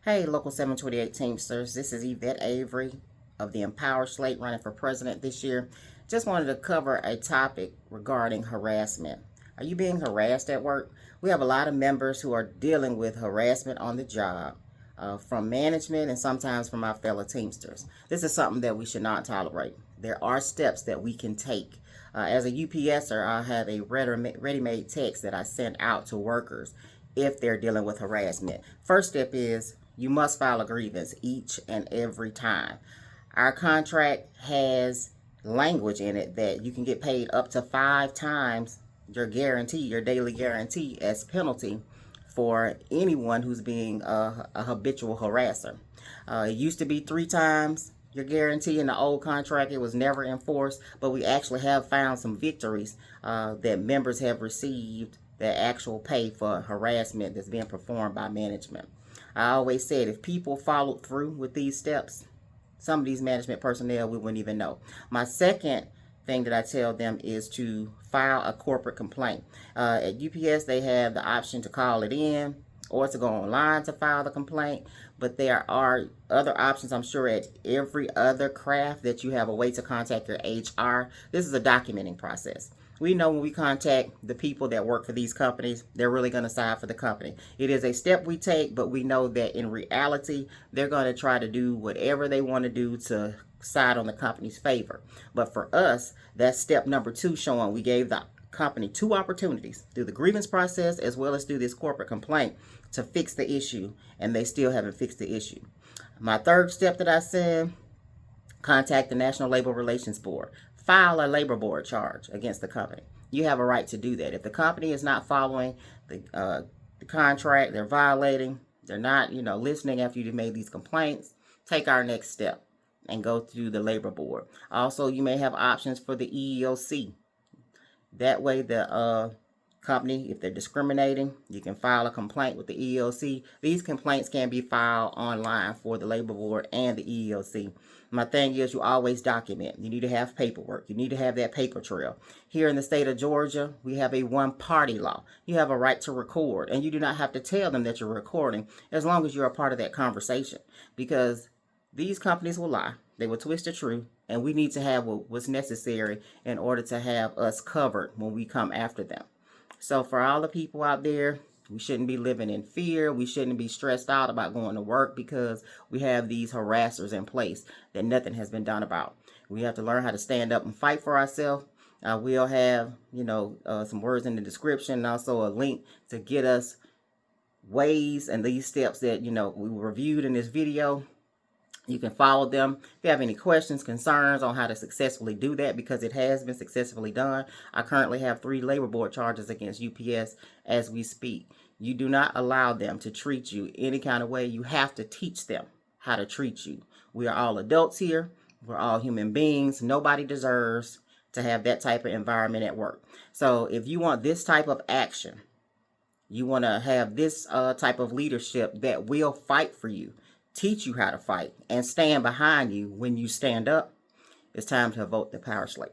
Hey, Local 728 Teamsters. This is Yvette Avery of the Empower Slate running for president this year. Just wanted to cover a topic regarding harassment. Are you being harassed at work? We have a lot of members who are dealing with harassment on the job from management and sometimes from our fellow Teamsters. This is something that we should not tolerate. There are steps that we can take. As a UPSer, I have a ready-made text that I send out to workers if they're dealing with harassment. First step is you must file a grievance each and every time. Our contract has language in it that you can get paid up to 5 times your guarantee, your daily guarantee, as penalty for anyone who's being a habitual harasser. It used to be 3 times your guarantee in the old contract. It was never enforced, but we actually have found some victories that members have received, the actual pay for harassment that's being performed by management. I always said if people followed through with these steps, some of these management personnel, we wouldn't even know. My second thing that I tell them is to file a corporate complaint. At UPS, they have the option to call it in or to go online to file the complaint, but there are other options, I'm sure, at every other craft that you have a way to contact your HR. This is a documenting process. We know when we contact the people that work for these companies, they're really going to side for the company. It is a step we take, but we know that in reality, they're going to try to do whatever they want to do to side on the company's favor. But for us, that's step number 2, showing we gave the company 2 opportunities through the grievance process as well as through this corporate complaint to fix the issue, and they still haven't fixed the issue. My third step that I said, contact the National Labor Relations Board. File a labor board charge against the company. You have a right to do that. If the company is not following the contract, they're violating, they're not, listening after you've made these complaints, take our next step and go through the labor board. Also, you may have options for the EEOC. That way, the company, if they're discriminating, you can file a complaint with the EEOC. These complaints can be filed online for the labor board and the EEOC. My thing is, you always document. You need to have paperwork. You need to have that paper trail. Here in the state of Georgia, we have a one-party law. You have a right to record, and you do not have to tell them that you're recording as long as you're a part of that conversation, because these companies will lie. They will twist the truth, and we need to have what's necessary in order to have us covered when we come after them. So for all the people out there, we shouldn't be living in fear. We shouldn't be stressed out about going to work because we have these harassers in place that nothing has been done about. We have to learn how to stand up and fight for ourselves. We'll have, some words in the description and also a link to get us ways and these steps that, we reviewed in this video. You can follow them. If you have any questions, concerns on how to successfully do that, because it has been successfully done. I currently have 3 labor board charges against UPS as we speak. You do not allow them to treat you any kind of way. You have to teach them how to treat you. We are all adults here. We're all human beings. Nobody deserves to have that type of environment at work. So if you want this type of action, you want to have this type of leadership that will fight for you, teach you how to fight, and stand behind you when you stand up, it's time to vote the Power Slate.